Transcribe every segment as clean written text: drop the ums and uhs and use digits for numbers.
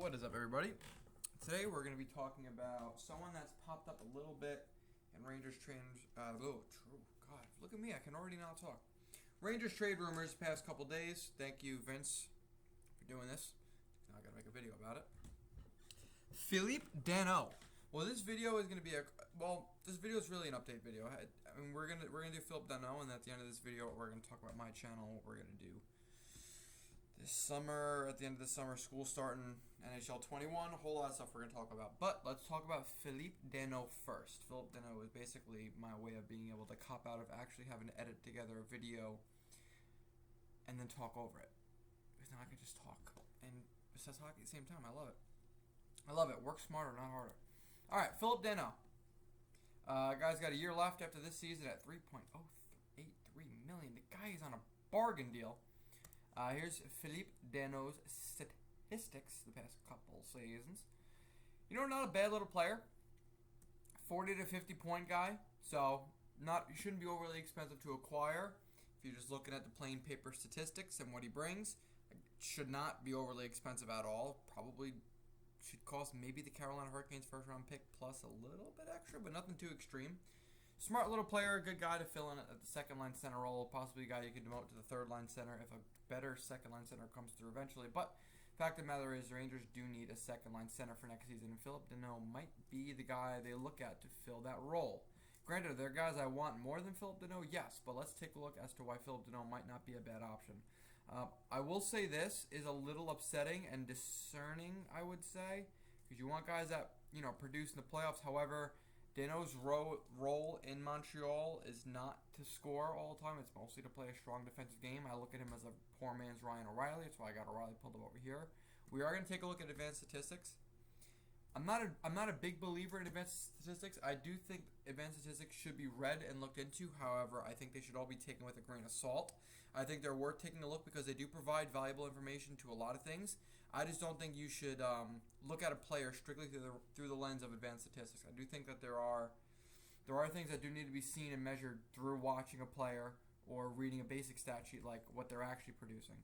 What is up, everybody? Today we're going to be talking about someone that's popped up a little bit in Rangers trade. God, look at me! I can already now talk. Rangers trade rumors the past couple days. Thank you, Vince, for doing this. Now I got to make a video about it. Phillip Danault. Well, this video is going to be this video is really an update video. I mean, we're gonna do Phillip Danault, and at the end of this video, we're going to talk about my channel, what we're going to do this summer, at the end of the summer, school starting, NHL 21, a whole lot of stuff we're going to talk about. But let's talk about Phillip Danault first. Phillip Danault is basically my way of being able to cop out of actually having to edit together a video and then talk over it. Because now I can just talk and assess hockey at the same time. I love it. I love it. Work smarter, not harder. All right, Phillip Danault. Guy's got a year left after this season at $3.083 million. The guy is on a bargain deal. Here's Phillip Danault's statistics the past couple seasons. You know, not a bad little player. 40 to 50 point guy. So you shouldn't be overly expensive to acquire. If you're just looking at the plain paper statistics and what he brings, it should not be overly expensive at all. Probably should cost maybe the Carolina Hurricanes first round pick plus a little bit extra, but nothing too extreme. Smart little player, good guy to fill in at the second line center role, possibly a guy you can demote to the third line center if a better second line center comes through eventually. But fact of the matter is, the Rangers do need a second line center for next season, and Phillip Danault might be the guy they look at to fill that role. Granted, there are guys I want more than Phillip Danault, yes, but let's take a look as to why Phillip Danault might not be a bad option. I will say this is a little upsetting and discerning, I would say, because you want guys that produce in the playoffs. However, Danault's role in Montreal is not to score all the time. It's mostly to play a strong defensive game. I look at him as a poor man's Ryan O'Reilly. That's why I got O'Reilly pulled up over here. We are going to take a look at advanced statistics. I'm not a big believer in advanced statistics. I do think advanced statistics should be read and looked into. However, I think they should all be taken with a grain of salt. I think they're worth taking a look because they do provide valuable information to a lot of things. I just don't think you should look at a player strictly through the lens of advanced statistics. I do think that there are things that do need to be seen and measured through watching a player or reading a basic stat sheet, like what they're actually producing.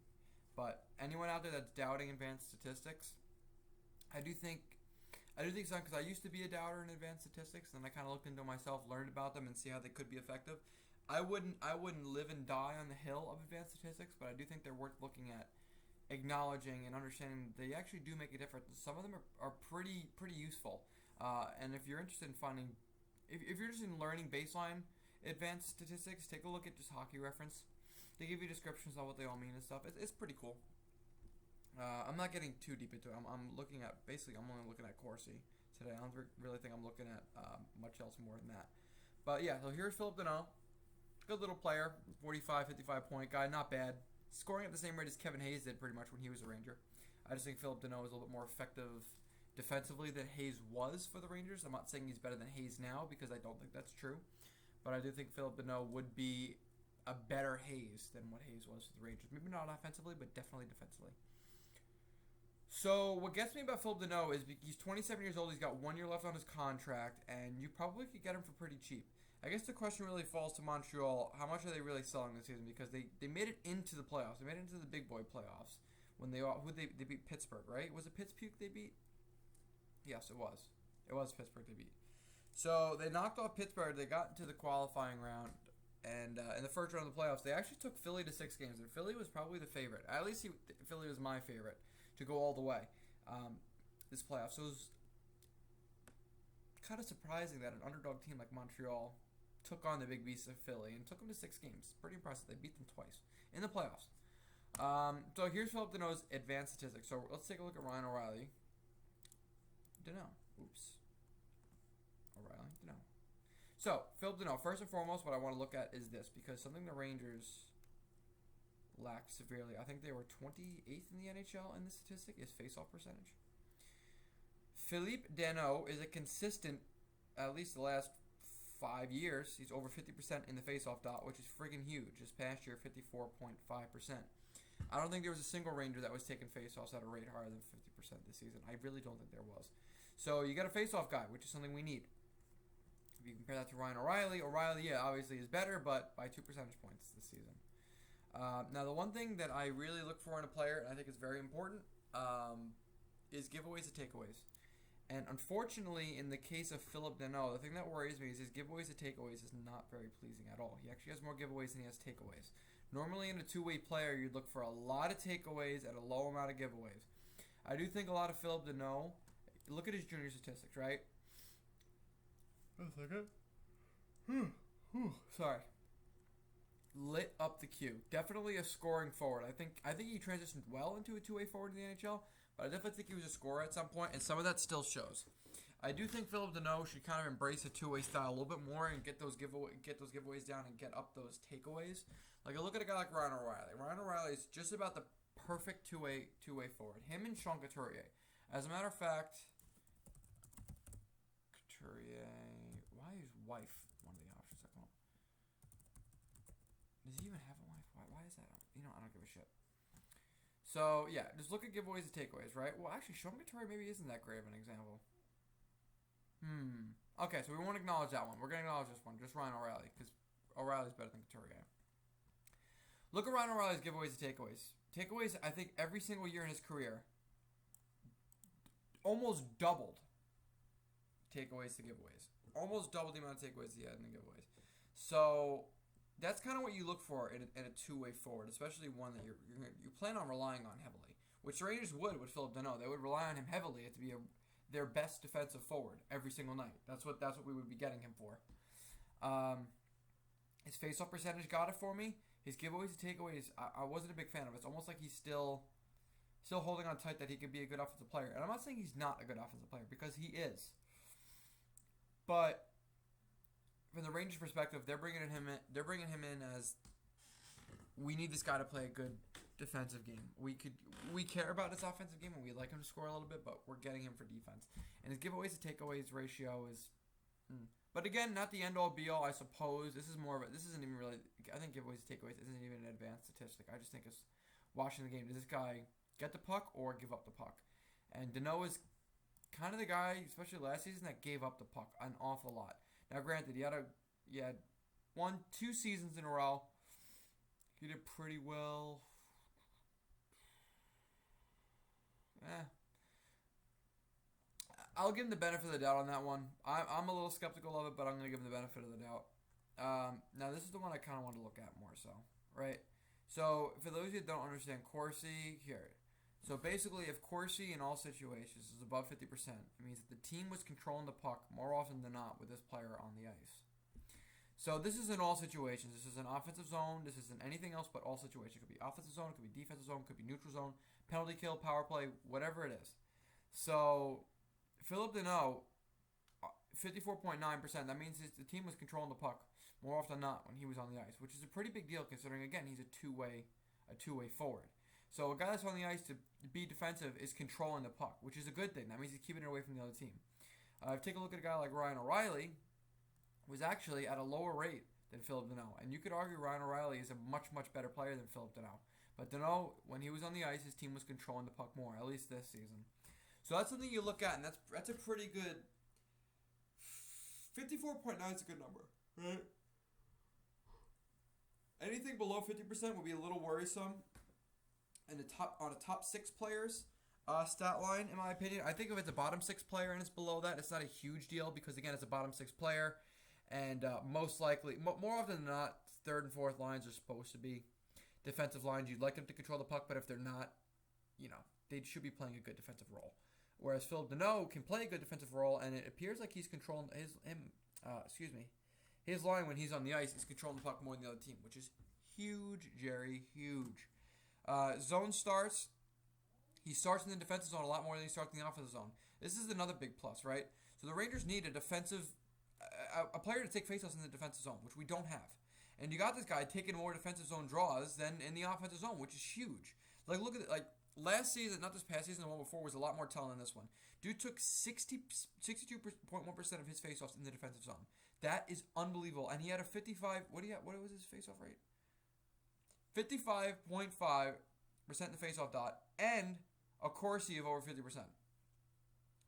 But anyone out there that's doubting advanced statistics, I do think so, because I used to be a doubter in advanced statistics, and I kind of looked into myself, learned about them, and see how they could be effective. I wouldn't live and die on the hill of advanced statistics, but I do think they're worth looking at, acknowledging, and understanding they actually do make a difference. Some of them are pretty useful. And if you're interested in finding, if you're interested in learning baseline advanced statistics, take a look at just Hockey Reference. They give you descriptions on what they all mean and stuff. It's pretty cool. I'm not getting too deep into it. I'm only looking at Corsi today. I don't really think I'm looking at much else more than that. But yeah, so here's Phillip Danault. Good little player, 45, 55 point guy, not bad. Scoring at the same rate as Kevin Hayes did pretty much when he was a Ranger. I just think Phillip Danault is a little bit more effective defensively than Hayes was for the Rangers. I'm not saying he's better than Hayes now because I don't think that's true. But I do think Phillip Danault would be a better Hayes than what Hayes was for the Rangers. Maybe not offensively, but definitely defensively. So what gets me about Phillip Danault is he's 27 years old, he's got 1 year left on his contract, and you probably could get him for pretty cheap. I guess the question really falls to Montreal, how much are they really selling this season? Because they made it into the playoffs. They made it into the big boy playoffs when they beat Pittsburgh, right? Was it Pittsburgh they beat? Yes, it was. It was Pittsburgh they beat. So they knocked off Pittsburgh, they got into the qualifying round, and in the first round of the playoffs, they actually took Philly to 6 games, and Philly was probably the favorite. At least Philly was my favorite to go all the way this playoff. So it was kind of surprising that an underdog team like Montreal took on the big beasts of Philly and took them to 6 games. Pretty impressive. They beat them twice in the playoffs. So here's Phillip Danault's advanced statistics. So let's take a look at Ryan O'Reilly. Danault. O'Reilly. Danault. So, Phillip Danault, first and foremost, what I want to look at is this, because something the Rangers lack severely. I think they were 28th in the NHL in this statistic, is face-off percentage. Phillip Danault is a consistent, at least the last 5 years, he's over 50% in the face-off dot, which is friggin' huge. This past year, 54.5%. I don't think there was a single Ranger that was taking face-offs at a rate higher than 50% this season. I really don't think there was. So you got a face-off guy, which is something we need. If you compare that to Ryan O'Reilly, yeah, obviously is better, but by 2 percentage points this season. Now, the one thing that I really look for in a player, and I think is very important, is giveaways and takeaways. And unfortunately, in the case of Phillip Danault, the thing that worries me is his giveaways and takeaways is not very pleasing at all. He actually has more giveaways than he has takeaways. Normally, in a two-way player, you'd look for a lot of takeaways at a low amount of giveaways. I do think a lot of Phillip Danault. Look at his junior statistics, right? A second. Sorry. Lit up the queue. Definitely a scoring forward. I think he transitioned well into a two-way forward in the NHL, but I definitely think he was a scorer at some point, and some of that still shows. I do think Phillip Danault should kind of embrace a two-way style a little bit more and get those giveaways down and get up those takeaways. Like, I look at a guy like Ryan O'Reilly. Ryan O'Reilly is just about the perfect two-way forward. Him and Sean Couturier. As a matter of fact, Couturier. Why is wife one of the options that come up? Does he even have a wife? Why is that? I don't give a shit. So, yeah, just look at giveaways and takeaways, right? Well, actually, Sean Couturier maybe isn't that great of an example. Okay, so we won't acknowledge that one. We're going to acknowledge this one, just Ryan O'Reilly, because O'Reilly's better than Couturier. Look at Ryan O'Reilly's giveaways and takeaways. Takeaways, I think, every single year in his career, almost doubled takeaways to giveaways. Almost doubled the amount of takeaways he had in the giveaways. So that's kind of what you look for in a two-way forward, especially one that you plan on relying on heavily, which the Rangers would with Phillip Danault. They would rely on him heavily to be their best defensive forward every single night. That's what we would be getting him for. His face-off percentage got it for me. His giveaways and takeaways, I wasn't a big fan of. It's almost like he's still holding on tight that he could be a good offensive player. And I'm not saying he's not a good offensive player, because he is. But from the Rangers' perspective, they're bringing him in as, we need this guy to play a good defensive game. We care about his offensive game and we'd like him to score a little bit, but we're getting him for defense. And his giveaways to takeaways ratio is, but again, not the end all be all. I suppose this isn't even really. I think giveaways to takeaways isn't even an advanced statistic. I just think it's watching the game. Does this guy get the puck or give up the puck? And Danault is kind of the guy, especially last season, that gave up the puck an awful lot. Now, granted, he had 2 seasons in a row. He did pretty well. I'll give him the benefit of the doubt on that one. I'm a little skeptical of it, but I'm going to give him the benefit of the doubt. Now, this is the one I kind of want to look at more so, right? So, for those of you that don't understand Corsi, here. So, basically, if Corsi in all situations is above 50%, it means that the team was controlling the puck more often than not with this player on the ice. So, this is in all situations. This is an offensive zone. This isn't anything else but all situations. It could be offensive zone. It could be defensive zone. It could be neutral zone. Penalty kill, power play, whatever it is. So, Phillip Danault, 54.9%. That means the team was controlling the puck more often than not when he was on the ice, which is a pretty big deal considering, again, he's a two-way forward. So a guy that's on the ice to be defensive is controlling the puck, which is a good thing. That means he's keeping it away from the other team. Take a look at a guy like Ryan O'Reilly, who was actually at a lower rate than Phillip Danault. And you could argue Ryan O'Reilly is a much, much better player than Phillip Danault. But Danault, when he was on the ice, his team was controlling the puck more, at least this season. So that's something you look at, and that's a pretty good. 54.9 is a good number, right? Anything below 50% would be a little worrisome. And on a top 6 players stat line, in my opinion, I think if it's a bottom 6 player and it's below that, it's not a huge deal because again, it's a bottom 6 player, and most likely, more often than not, third and fourth lines are supposed to be defensive lines. You'd like them to control the puck, but if they're not, they should be playing a good defensive role. Whereas Phillip Danault can play a good defensive role, and it appears like he's controlling his line when he's on the ice is controlling the puck more than the other team, which is huge, Jerry, huge. Zone starts. He starts in the defensive zone a lot more than he starts in the offensive zone. This is another big plus, right? So the Rangers need a player to take faceoffs in the defensive zone, which we don't have. And you got this guy taking more defensive zone draws than in the offensive zone, which is huge. Like, look at it. Like, last season, not this past season, the one before was a lot more telling than this one. Dude took 62.1% of his faceoffs in the defensive zone. That is unbelievable. And he had a 55. What was his faceoff rate? 55.5% in the faceoff dot and a Corsi of over 50%.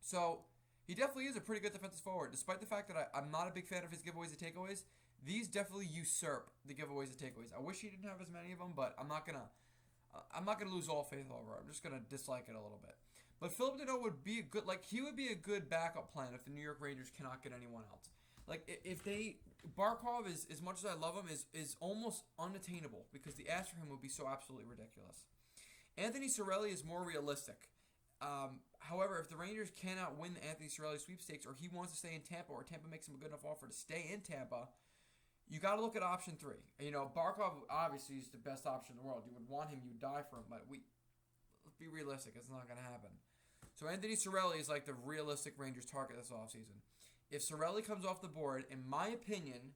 So he definitely is a pretty good defensive forward, despite the fact that I'm not a big fan of his giveaways and takeaways. These definitely usurp the giveaways and takeaways. I wish he didn't have as many of them, but I'm not gonna lose all faith over it. I'm just gonna dislike it a little bit. But Phillip Danault would be a good, like, he would be a good backup plan if the New York Rangers cannot get anyone else. Like, if they, Barkov is, as much as I love him, is almost unattainable because the ask for him would be so absolutely ridiculous. Anthony Cirelli is more realistic. However, if the Rangers cannot win the Anthony Cirelli sweepstakes, or he wants to stay in Tampa, or Tampa makes him a good enough offer to stay in Tampa, you got to look at option 3. You know, Barkov obviously is the best option in the world. You would want him, you would die for him, but let's be realistic. It's not going to happen. So Anthony Cirelli is like the realistic Rangers target this offseason. If Cirelli comes off the board, in my opinion,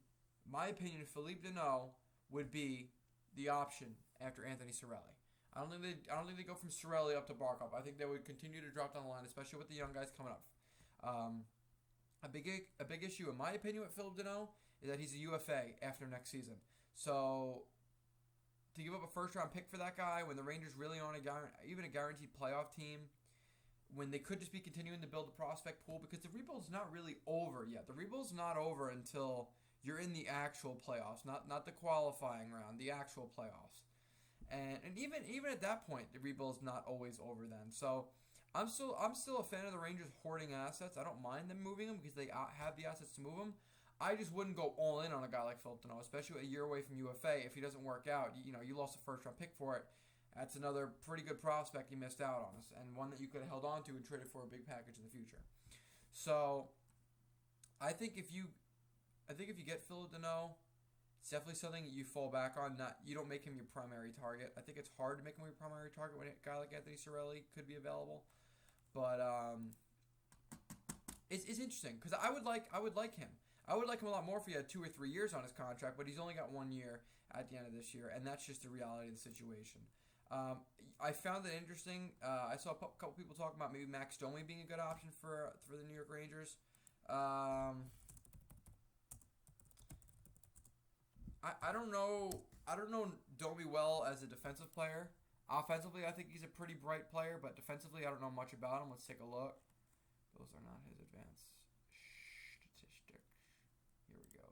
Philippe Danault would be the option after Anthony Cirelli. I don't think they go from Cirelli up to Barkov. I think they would continue to drop down the line, especially with the young guys coming up. A big issue, in my opinion, with Phillip Danault is that he's a UFA after next season. So to give up a first-round pick for that guy when the Rangers really aren't even a guaranteed playoff team, when they could just be continuing to build the prospect pool, because the rebuild's not really over yet. The rebuild's not over until you're in the actual playoffs, not the qualifying round, the actual playoffs. And even at that point, the rebuild's not always over then. So I'm still a fan of the Rangers hoarding assets. I don't mind them moving them because they have the assets to move them. I just wouldn't go all in on a guy like Phillip Danault, especially a year away from UFA. If he doesn't work out, you lost a first-round pick for it. That's another pretty good prospect you missed out on, and one that you could have held on to and traded for a big package in the future. So I think if you get Phillip Danault, it's definitely something you fall back on. You don't make him your primary target. I think it's hard to make him your primary target when a guy like Anthony Cirelli could be available. But it's interesting because I would like him. I would like him a lot more if he had 2 or 3 years on his contract, but he's only got 1 year at the end of this year, and that's just the reality of the situation. I found it interesting. I saw a couple people talking about maybe Max Domi being a good option for the New York Rangers. I don't know Domi well as a defensive player. Offensively, I think he's a pretty bright player, but defensively, I don't know much about him. Let's take a look. Those are not his advanced statistics. Here we go.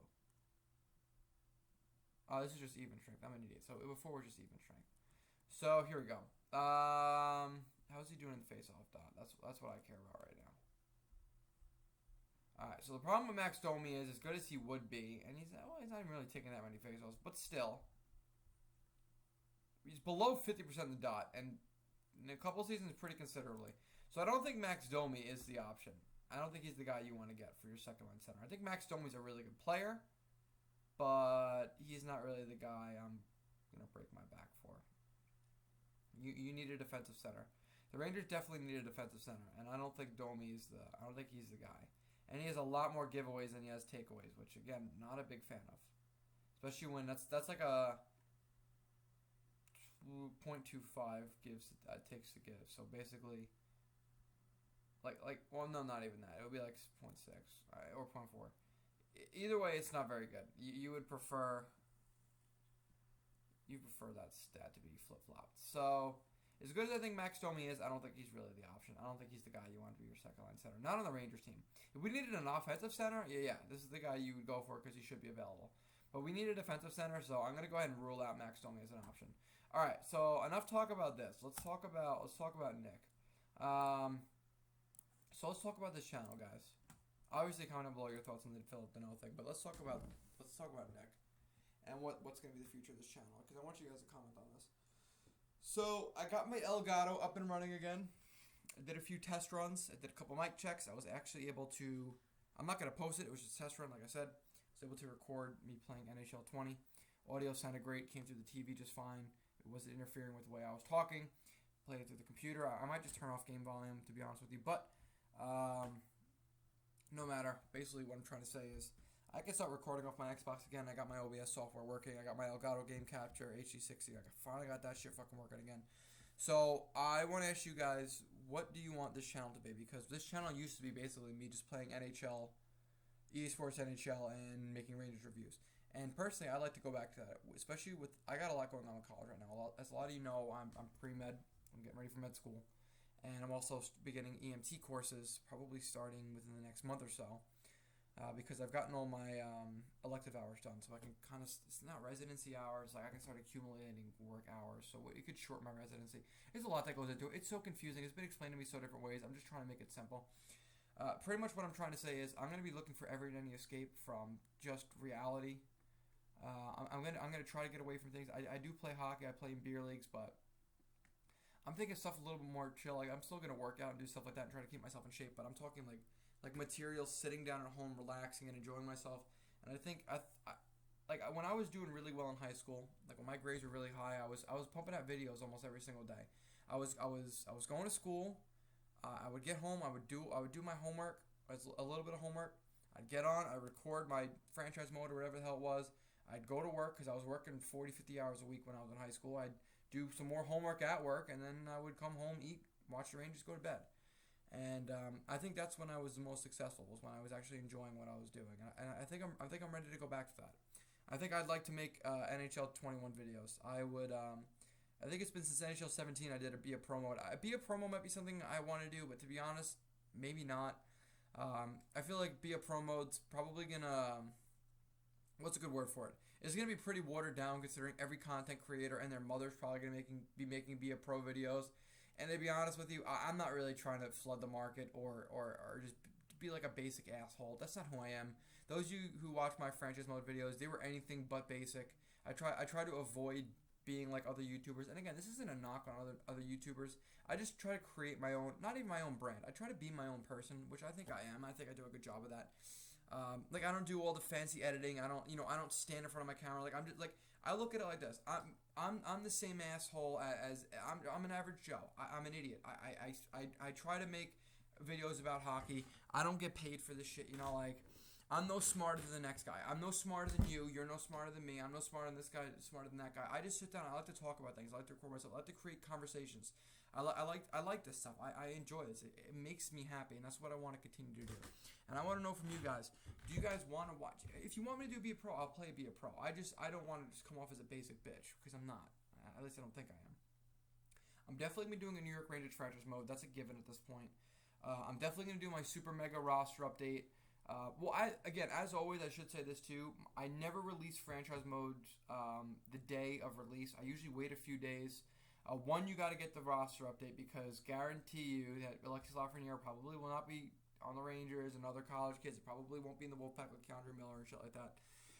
Oh, this is just even strength. I'm an idiot. So before we're just even strength. So here we go. How's he doing in the face-off dot? That's what I care about right now. All right. So the problem with Max Domi is, as good as he would be, and he's not even really taking that many face-offs, but still, he's below 50% in the dot, and in a couple seasons, pretty considerably. So I don't think Max Domi is the option. I don't think he's the guy you want to get for your second-line center. I think Max Domi's a really good player, but he's not really the guy I'm gonna break my back for. You need a defensive center. The Rangers definitely need a defensive center, and I don't think he's the guy. And he has a lot more giveaways than he has takeaways, which again, not a big fan of. Especially when that's like a 0.25 takes to give. So basically, not even that. It would be like 0.6 or 0.4. Either way, it's not very good. You would prefer that stat to be flip-flopped. So, as good as I think Max Domi is, I don't think he's really the option. I don't think he's the guy you want to be your second-line center. Not on the Rangers team. If we needed an offensive center, yeah, this is the guy you would go for because he should be available. But we need a defensive center, so I'm going to go ahead and rule out Max Domi as an option. All right, so enough talk about this. Let's talk about Nick. So let's talk about this channel, guys. Obviously, comment down below your thoughts on the Phillip Danault thing, but let's talk about Nick and what's going to be the future of this channel, because I want you guys to comment on this. So I got my Elgato up and running again. I did a few test runs. I did a couple mic checks. I was actually able to. I'm not going to post it. It was just a test run, like I said. I was able to record me playing NHL 20. Audio sounded great. Came through the TV just fine. It wasn't interfering with the way I was talking. Played it through the computer. I might just turn off game volume, to be honest with you. But no matter. Basically, what I'm trying to say is I can start recording off my Xbox again. I got my OBS software working. I got my Elgato Game Capture HD60. I finally got that shit fucking working again. So I want to ask you guys, what do you want this channel to be? Because this channel used to be basically me just playing NHL, EA Sports NHL, and making Rangers reviews. And personally, I'd like to go back to that, especially with I got a lot going on with college right now. As a lot of you know, I'm pre-med. I'm getting ready for med school, and I'm also beginning EMT courses, probably starting within the next month or so. because I've gotten all my elective hours done, so I can kind of, it's not residency hours, like I can start accumulating work hours, so it could shorten my residency. There's a lot that goes into it. It's so confusing. It's been explained to me so different ways. I'm just trying to make it simple. Pretty much what I'm trying to say is I'm going to be looking for every any escape from just reality. I'm gonna try to get away from things. I do play hockey. I play in beer leagues, but I'm thinking stuff a little bit more chill. Like I'm still gonna work out and do stuff like that and try to keep myself in shape. But I'm talking like material, sitting down at home, relaxing and enjoying myself. And I think like when I was doing really well in high school, like when my grades were really high, I was pumping out videos almost every single day. I was going to school. I would get home. I would do my homework, a little bit of homework. I'd get on. I'd record my franchise mode or whatever the hell it was. I'd go to work because I was working 40, 50 hours a week when I was in high school. I'd do some more homework at work, and then I would come home, eat, watch the Rangers, go to bed. And I think that's when I was the most successful, was when I was actually enjoying what I was doing. And I think I'm ready to go back to that. I think I'd like to make NHL 21 videos. I think it's been since NHL 17 I did a Be a Pro mode. Be a Pro mode might be something I want to do, but to be honest, maybe not. I feel like Be a Pro mode's probably gonna, what's a good word for it? It's gonna be pretty watered down considering every content creator and their mother's probably gonna be making Be a Pro videos. And to be honest with you, I'm not really trying to flood the market or just be like a basic asshole. That's not who I am. Those of you who watch my franchise mode videos, they were anything but basic. I try to avoid being like other YouTubers. And again, this isn't a knock on other YouTubers. I just try to create my own, not even my own brand. I try to be my own person, which I think I am. I think I do a good job of that. Like I don't do all the fancy editing. I don't stand in front of my camera. Like I'm just like, I look at it like this. I'm the same asshole as I'm an average Joe. I'm an idiot. I try to make videos about hockey. I don't get paid for this shit. Like I'm no smarter than the next guy. I'm no smarter than you. You're no smarter than me. I'm no smarter than this guy. Smarter than that guy. I just sit down. I like to talk about things. I like to record myself. I like to create conversations. I like this stuff. I enjoy this. It makes me happy, and that's what I want to continue to do. And I want to know from you guys. Do you guys want to watch? If you want me to do Be a Pro, I'll play Be a Pro. I don't want to just come off as a basic bitch because I'm not. At least I don't think I am. I'm definitely gonna be doing a New York Rangers franchise mode. That's a given at this point. I'm definitely gonna do my super mega roster update. Again, as always, I should say this too. I never release franchise modes the day of release. I usually wait a few days. One, you got to get the roster update because guarantee you that Alexis Lafreniere probably will not be on the Rangers and other college kids. It probably won't be in the Wolfpack with Keandre Miller and shit like that.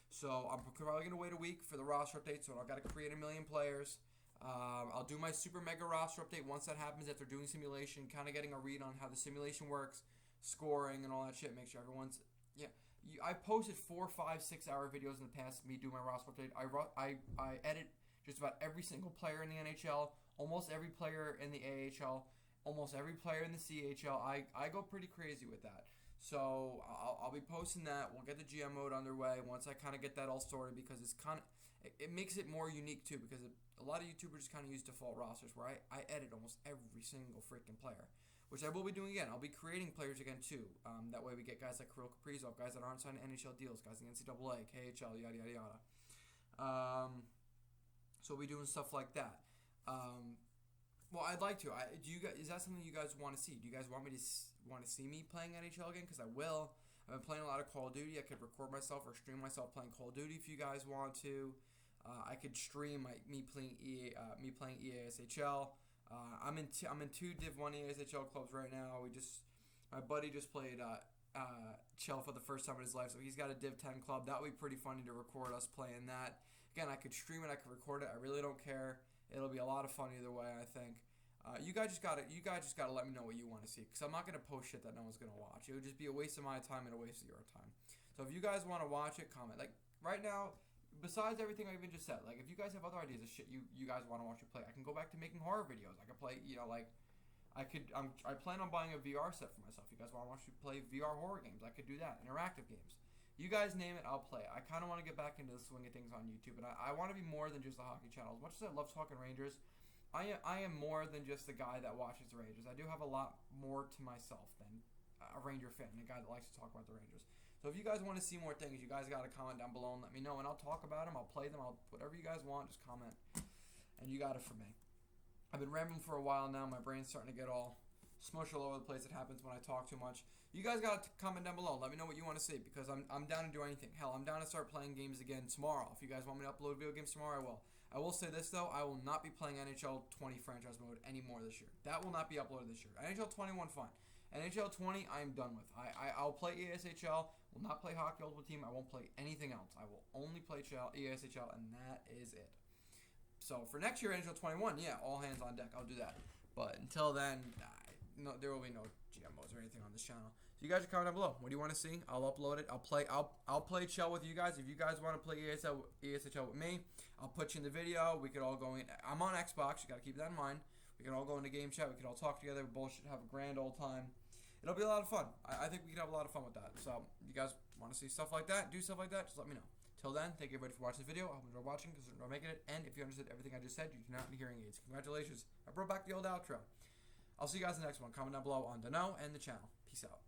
So I'm probably going to wait a week for the roster update, so I've got to create 1 million players. I'll do my super mega roster update once that happens after doing simulation, kind of getting a read on how the simulation works, scoring and all that shit, make sure everyone's... Yeah, I posted 4, 5, 6 hour videos in the past of me doing my roster update. I edit just about every single player in the NHL, almost every player in the AHL, almost every player in the CHL. I go pretty crazy with that. So I'll be posting that. We'll get the GM mode underway once I kind of get that all sorted because it's kind of, it makes it more unique too because a lot of YouTubers kind of use default rosters where I edit almost every single freaking player, which I will be doing again. I'll be creating players again too. That way we get guys like Kirill Kaprizov, guys that aren't signed NHL deals, guys in the NCAA, KHL, yada yada yada. So we'll be doing stuff like that. Well, I'd like to. Is that something you guys want to see? Do you guys want me to see me playing NHL again? Because I will. I've been playing a lot of Call of Duty. I could record myself or stream myself playing Call of Duty if you guys want to. I could stream me playing EASHL. I'm in 2 Div 1 EASHL clubs right now. My buddy just played Chell for the first time in his life, so he's got a Div 10 club. That would be pretty funny to record us playing that. Again, I could stream it, I could record it. I really don't care. It'll be a lot of fun either way, I think. You guys just gotta let me know what you want to see, because I'm not gonna post shit that no one's gonna watch. It would just be a waste of my time and a waste of your time. So if you guys want to watch it, comment. Like right now, besides everything I even just said, like if you guys have other ideas of shit you guys want to watch me play, I can go back to making horror videos. I could play, I plan on buying a VR set for myself. You guys want to watch me play VR horror games? I could do that. Interactive games. You guys name it, I'll play. I kind of want to get back into the swing of things on YouTube, and I want to be more than just a hockey channel. As much as I love talking Rangers, I am more than just the guy that watches the Rangers. I do have a lot more to myself than a Ranger fan, and a guy that likes to talk about the Rangers. So if you guys want to see more things, you guys got to comment down below and let me know, and I'll talk about them. I'll play them. Whatever you guys want, just comment, and you got it from me. I've been rambling for a while now. My brain's starting to get all smush all over the place. It happens when I talk too much. You guys got to comment down below. Let me know what you want to see, because I'm down to do anything. Hell, I'm down to start playing games again tomorrow. If you guys want me to upload video games tomorrow, I will. I will say this, though. I will not be playing NHL 20 franchise mode anymore this year. That will not be uploaded this year. NHL 21, fine. NHL 20, I am done with. I'll play ESHL. Will not play Hockey Ultimate Team. I won't play anything else. I will only play ESHL, and that is it. So for next year, NHL 21, yeah, all hands on deck. I'll do that. But until then, no, there will be no GMOs or anything on this channel. So you guys comment down below. What do you want to see? I'll upload it. I'll play Chell with you guys. If you guys want to play ESHL with me, I'll put you in the video. We could all go in. I'm on Xbox. You got to keep that in mind. We can all go into game chat. We can all talk together. We both should have a grand old time. It'll be a lot of fun. I think we can have a lot of fun with that. So you guys want to see stuff like that, do stuff like that, just let me know. Till then, thank you everybody for watching this video. I hope you enjoyed watching, because you're making it. And if you understood everything I just said, you do not need hearing aids. Congratulations. I brought back the old outro. I'll see you guys in the next one. Comment down below on Danault and the channel. Peace out.